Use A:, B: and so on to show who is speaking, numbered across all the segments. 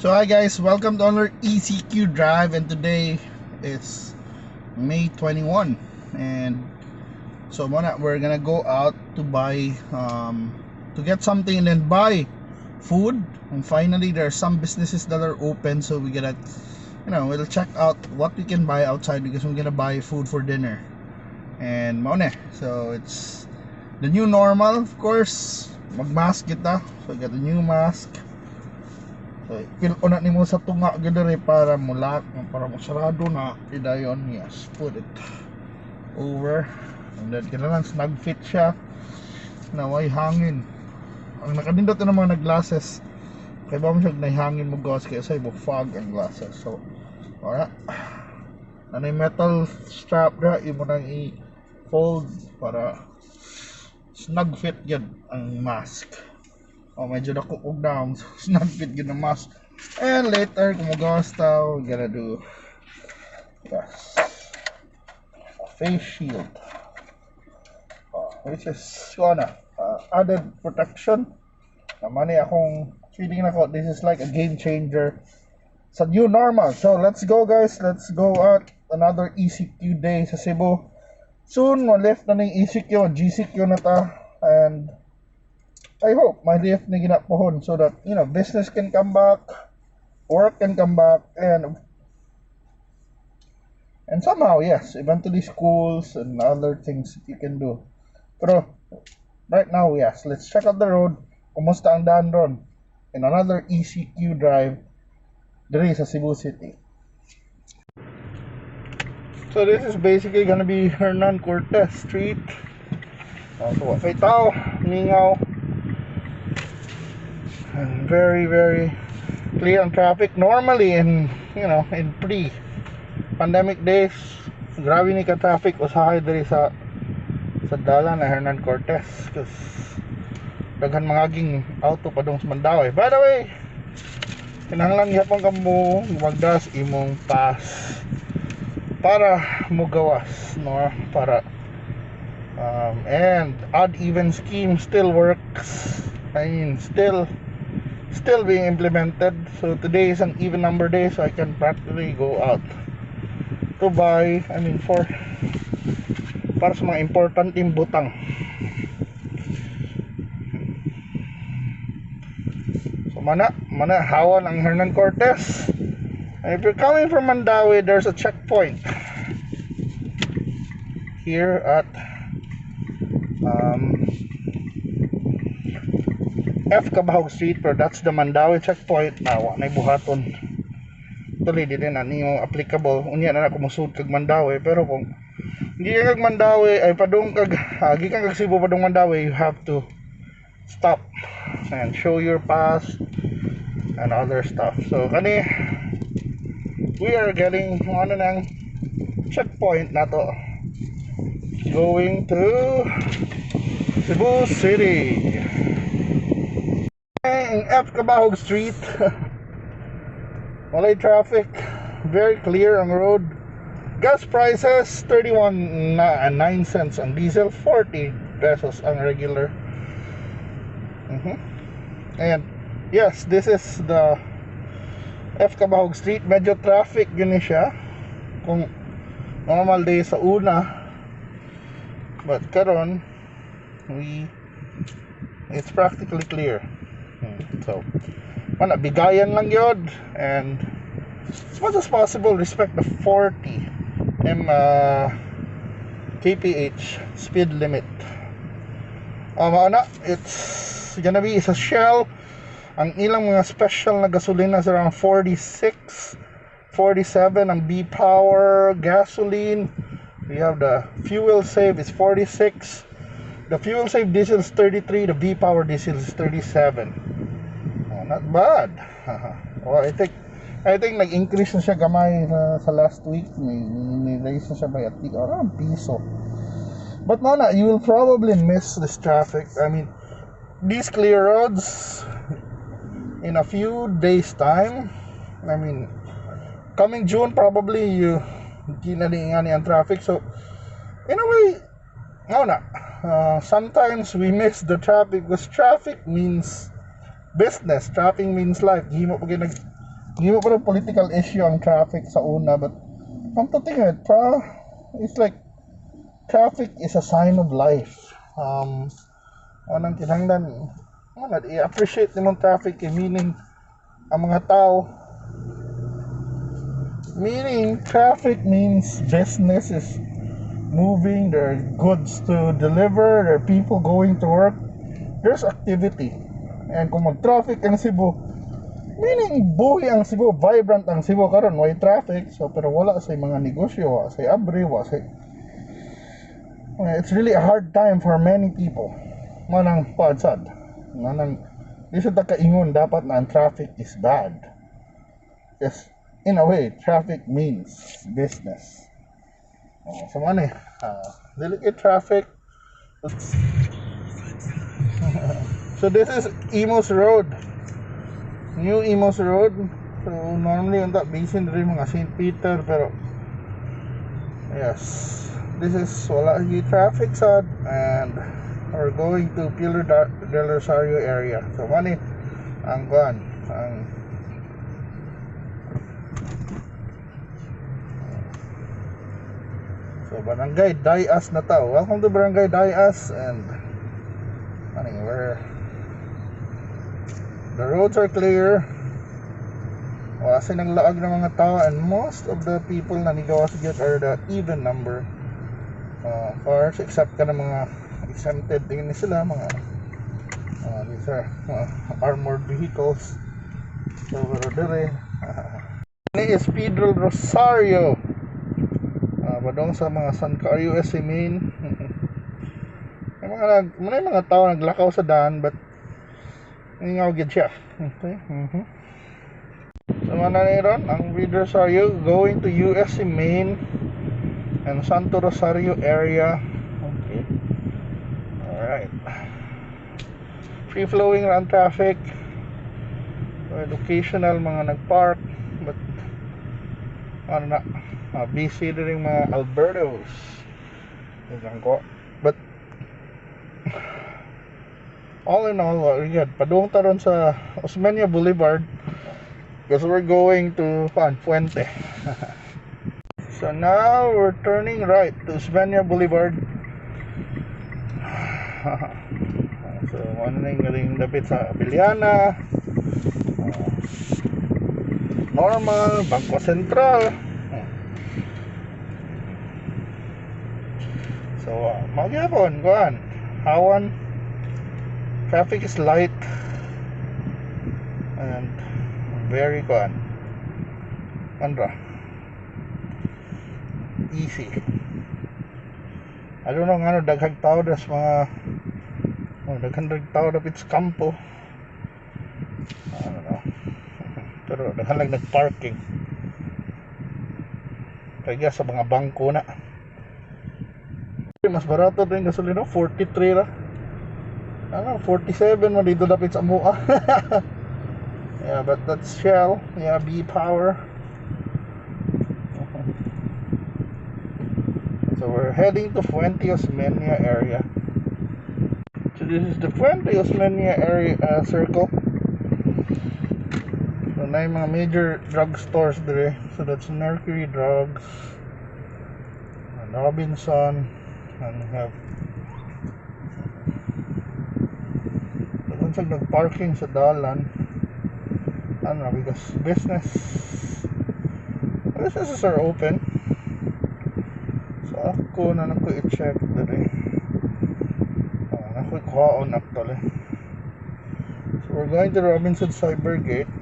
A: So hi guys, welcome to our ECQ Drive, and today is May 21, and so we're gonna go out to buy to get something and then buy food. And finally there are some businesses that are open, so we gotta, we'll check out what we can buy outside because we're gonna buy food for dinner. And so it's the new normal, of course. Magmask kita, so I got a new mask. So, pilko na nimo sa tunga gudere para mulak, para masarado na idayon. Yes, put it over. And then kailangan snug fit siya na way hangin. Ang nakadindot na mga glasses, kaya ba mo siya hangin mo gawas kaya sa ibo fog ang glasses. So alright, nanay metal strap na imo nang i-fold para snug fit yun ang mask. Medyo nakukog na ang snug fit yun ang mask. And later kung magawas tao, we're gonna do a face shield, which is added protection. Naman akong feeling na ko, this is like a game changer sa new normal. So let's go guys, let's go out. Another ECQ day sa Cebu. Soon ma-lift na ng ECQ, GCQ na ta, and I hope my lift na ginapohon so that business can come back, work can come back, and somehow yes, eventually schools and other things that you can do. Pero right now, yes, let's check out the road. Kumusta ang daan ron in another ECQ Drive diri sa Cebu City. So this is basically gonna be Hernan Cortez Street. So kay tao, mingaw, and very clear ang traffic. Normally in pre-pandemic days, grabe ni ka traffic usahay diri sa dalan na Hernan Cortez because daghan mangaging auto padung sa Mandaue. By the way, kinahanglan gyapon kamo magdas imong pass para mogawas, no, para and odd even scheme still works. I mean, still being implemented. So today is an even number day, so I can practically go out to buy, para sa mga importanteng butang. So mana hawan ang Hernan Cortez. And if you're coming from Mandaue, there's a checkpoint here at F. Cabahog Street, pero that's the Mandaue checkpoint. Nawa na buhaton tuloy din na niyo applicable unya na kumusud kag Mandaue. Pero kung hindi kag Mandaue ay padung kag gikan kag Cebu padung Mandaue, you have to stop and show your pass and other stuff. So kani we are getting ng checkpoint na to going to Cebu City. F. Cabahog Street, walay traffic, very clear ang road. Gas prices 31 and 9 cents ang diesel, 40 pesos ang regular. And yes, this is the F. Cabahog Street. Medyo traffic yun siya kung normal day sa una, but karon it's practically clear. So bigayan lang yun, and as much as possible respect the 40 kph speed limit. It's gonna be sa Shell. Ang ilang mga special na gasolina is around 46, 47 ang B-Power gasoline. We have the fuel save is 46. The fuel save diesel is 33. The B-Power diesel is 37. Not bad. Well, I think nag-increase na siya gamay sa last week. May raise na siya by at least around piso. But you will probably miss this traffic. I mean, these clear roads in a few days time. I mean, coming June probably you kinaliingani ang traffic. So in a way, sometimes we miss the traffic because traffic means business, traffic means life. Di mo pag Hindi mo pa political issue ang traffic sa una, but come to think of it, it's like traffic is a sign of life. Anong kinahanglan, i-appreciate nimong traffic, meaning ang mga tao, meaning traffic means business is moving, there are goods to deliver, there are people going to work, there's activity. And kung mag-traffic ang Cebu, meaning buhay ang Cebu, vibrant ang Cebu karon, way traffic, so pero wala sa mga negosyo, wala sa abri, wala sa, it's really a hard time for many people. Manang padsad, manang di sa kaingon dapat na ang traffic is bad. Yes, in a way, traffic means business. So ano delicate traffic. So this is Imus Road, new Imus Road. So normally on that basin rin mga St. Peter, pero yes, this is wala yung traffic sad, and we're going to Pilar del Rosario area. So money ang kuan ang so barangay Dayas na tao. Welcome to barangay Dayas, and where the roads are clear, wala sinang laag ng mga tao, and most of the people na nigawas dyan are the even number cars, except ka ng mga exempted din sila, mga these are armored vehicles. So dire ini is Pedro Rosario, badong sa mga San Carlos USA main. May mga tao naglakaw sa daan, but ngaw gid siya. Okay. So ron ang Pedro Rosario going to USC main and Santo Rosario area. Okay. Alright. Free flowing run traffic. Occasional mga nagpark, but busy rin mga Albertos. But all in all, we're good. Padung taron sa Osmena Blvd because we're going to Fuente. So now we're turning right to Osmena Blvd. So ano ring dapit sa Abiliana, normal, Bangko Sentral. So magyapon kuan hawan, traffic is light and very kuan easy. I don't know nga daghang tao das mga daghang tao dapit sa kampo. I don't know. Pero daghang lang nagparking kaya sa mga bangko na. Mas barato din gasolina, 43 ra. 47 mo dito dapit sa mua. Yeah, but that's Shell. Yeah, B Power. So we're heading to Fuente Osmena area. So this is the Fuente Osmena area circle. So na yung mga major drug stores there. So that's Mercury Drugs and Robinson, and we have sa nagparking sa dalan because businesses are open. So ako na nako i-check dali, nako i-kuhaon actually. So we're going to Robinsons Cybergate.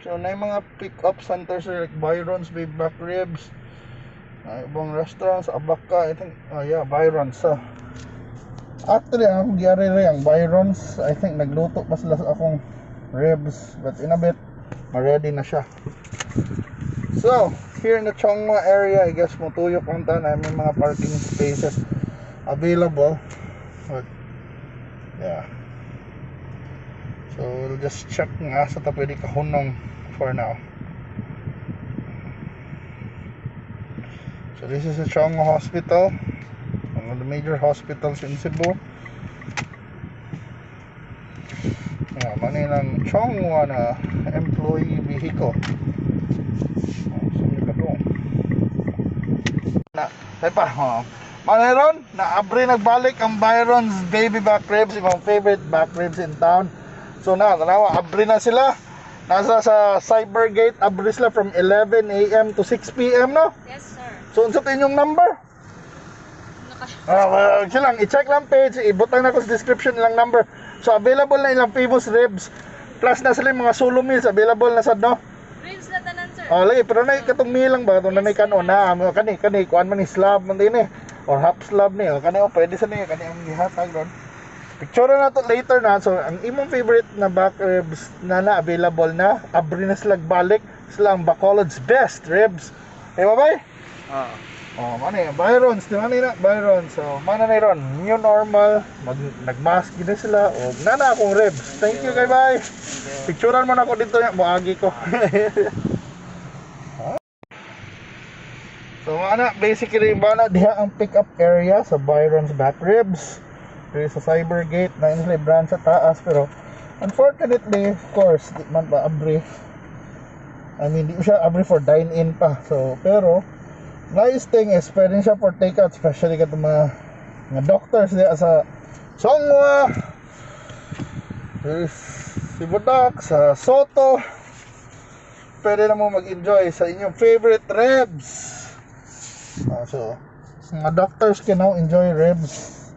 A: So na yung mga pick-up centers like Byron's, Backribs, ibang restaurants, Abaka, I think, Byron sa actually ang gyari rin ang Byron's, I think nagluto pa sila sa akong ribs, but in a bit ready na siya. So here in the Chongma area, I guess motuyok ang tanan, may mga parking spaces available, but yeah, so we'll just check nga sa ta pwede kahunong for now. So this is the Chongma Hospital, one of the major hospitals in Cebu. Manilang Chongwa na employee vehicle. Ay pa, Mayroon, na-abri nagbalik ang Byron's baby Backribs, yung favorite Backribs in town. So tanawa, abri na sila. Nasa sa Cybergate, abri sila from 11 AM to 6 PM, no?
B: Yes, sir.
A: So unsa inyong number? Silang, i-check lang page, ibutang na ko sa description ilang number. So available na ilang famous ribs. Plus na sila yung mga solo meals, available na sad, no?
B: Ribs na tanan, sir.
A: Lagi, pero na katong milang ba? Itong nanay kanon na, kani, kuan man ni slab, man din eh. Or half slab ni, kani, pwede sa niya, kani ang gihatag ron. Picture na to later na. So ang imong favorite na back ribs na available na, abri na sila balik. Sila ang Bacolod's best ribs. Eh, bye-bye? Ano yan? Byron's, di man na? Byron. So, mana na ron? New normal. Nagmask gina sila. O, nana akong ribs. Thank you, kay bye. Picturean mo na ako dito. Muagi ko. So, basically, diha ang pick-up area sa Byron's back ribs. There sa Cybergate. Na yung brand sa taas. Pero, unfortunately, of course, di man ba abri. I mean, di siya abri for dine-in pa. So, pero, nice thing is, pwede siya for takeout, especially katong mga doctors diya sa Songwa, Cebu sa Soto. Pwede na mo mag-enjoy sa inyong favorite ribs. So, mga doctors can now enjoy ribs.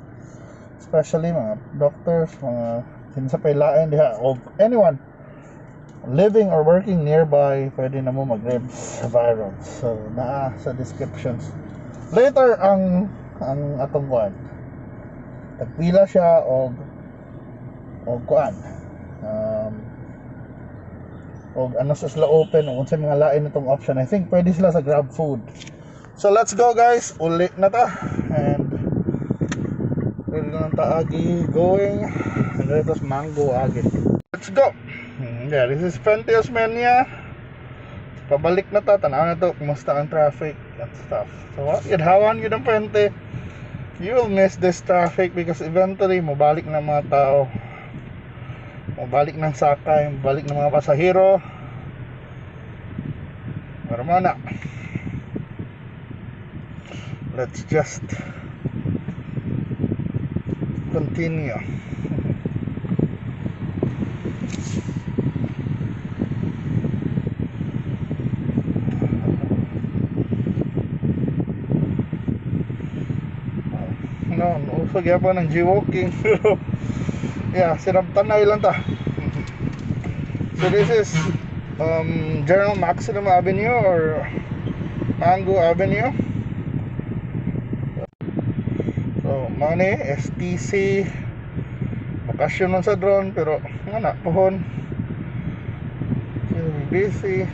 A: Especially mga doctors, mga sinsapay lain diha, o anyone living or working nearby, pwede na mo mag-ribs sa Byron. So, sa descriptions. Later, ang atong kuan. Tagpila siya og kuan. Og ano sa sila open, o sa mga lain itong option. I think pwede sila sa Grab Food. So, let's go guys. Uli na ta. And pwede na taagi going. And ito's mango agit. Let's go. Yeah, this is Fuente Osmena. Pabalik na ta, tanaw na to, kumusta ang traffic and stuff. So what, idhawan yun ang Fuente. You will miss this traffic because eventually, mabalik ng mga tao. Mabalik ng sakay, mabalik ng mga pasahero. Pero mana, let's just continue. So gyapon ng G-walking. Yeah, sinabtanay lang ta. So this is General Maximum Avenue or Mango Avenue. So mani STC bakasyon man sa drone, pero nga pohon busy.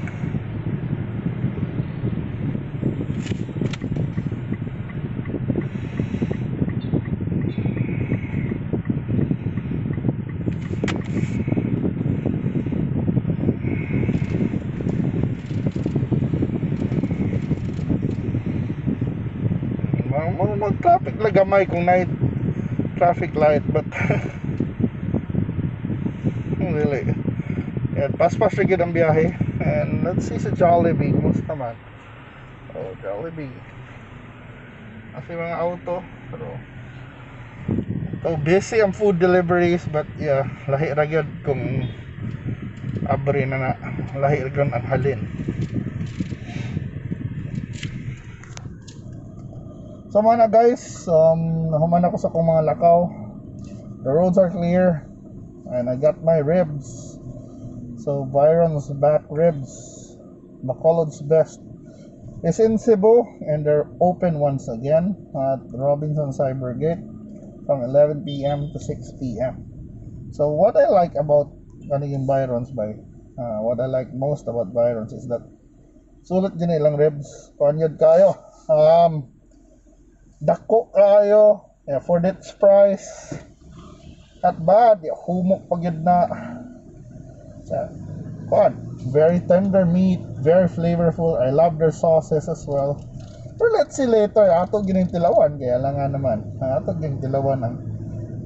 A: Mag-traffic lagamay kung night traffic light, but really, yeah, pas-pas rin ang biyahe. And let's see sa Jollibee, kumusta man. Oh, Jollibee, kasi mga auto, pero busy ang food deliveries, but yeah, lahi ragyod kung abri na lahi ragyod ang halin. So mga guys, nahuman ako sa kong mga lakaw. The roads are clear and I got my ribs. So Byron's back ribs, Bacolod's best, is in Cebu, and they're open once again at Robinsons Cybergate from 11 PM to 6 PM. So what I like about Byron's what I like most about Byron's is that sulit din ilang ribs, kanyod kayo. Dako kayo, yeah, for that price. At bad, humok pagid na. Very tender meat, very flavorful. I love their sauces as well. Pero let's see later, ato gining tilawan, kaya lang nga naman, ato gining tilawan ang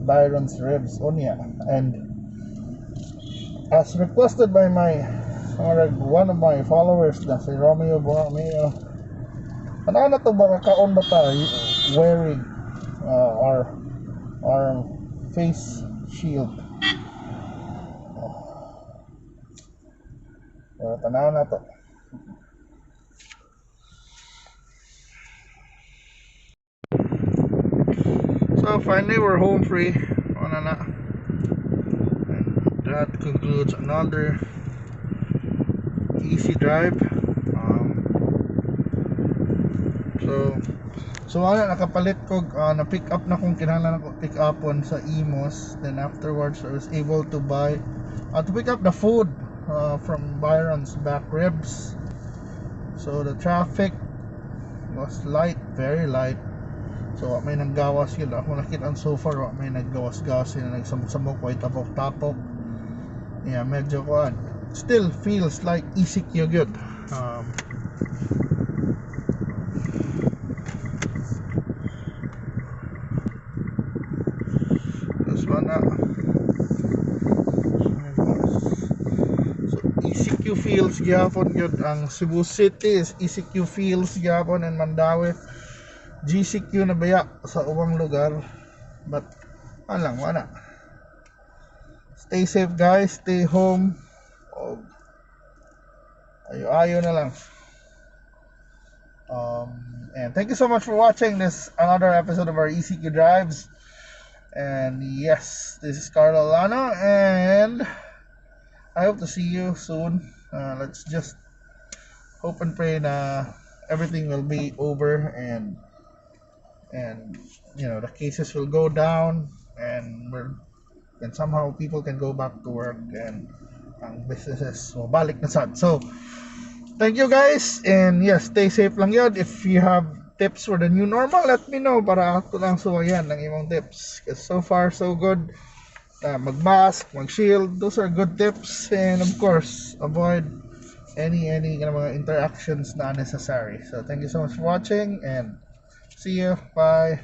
A: Byron's ribs unya. And as requested by one of my followers na si Romeo Borromeo, ano na to ba kaon ba tayo wearing our face shield. Tanaw na to. So finally we're home free. Ano na. And that concludes another easy drive. So nakapalit ko, na pick up na kung kinahanglan ako pick upon sa Imus. Then afterwards I was able to pick up the food from Byron's Backribs. So the traffic was light, very light. So may naggawas yun. Ako nakita so far, may naggawas-gawas yun, nagsamok-samok, may tapok-tapok. Yeah, medyo kuan. Still feels like ECQ good. This one na. So ECQ feels gyapon yun. Ang Cebu City is ECQ feels gyapon, and Mandaue GCQ na baya sa ubang lugar. But alang wala. Stay safe guys, stay home. Ayo na lang. And thank you so much for watching this another episode of our ECQ Drives. And yes, this is Carlo Lano, and I hope to see you soon. Let's just hope and pray na everything will be over, and you know, the cases will go down, and somehow people can go back to work, and ang businesses balik na sad. So thank you guys, and yes, stay safe lang yun. If you have tips for the new normal, let me know para ako lang suwayan ng imong tips, because so far so good. Mag-mask, mag-shield, those are good tips. And of course, avoid any mga interactions na unnecessary. So thank you so much for watching, and see you. Bye.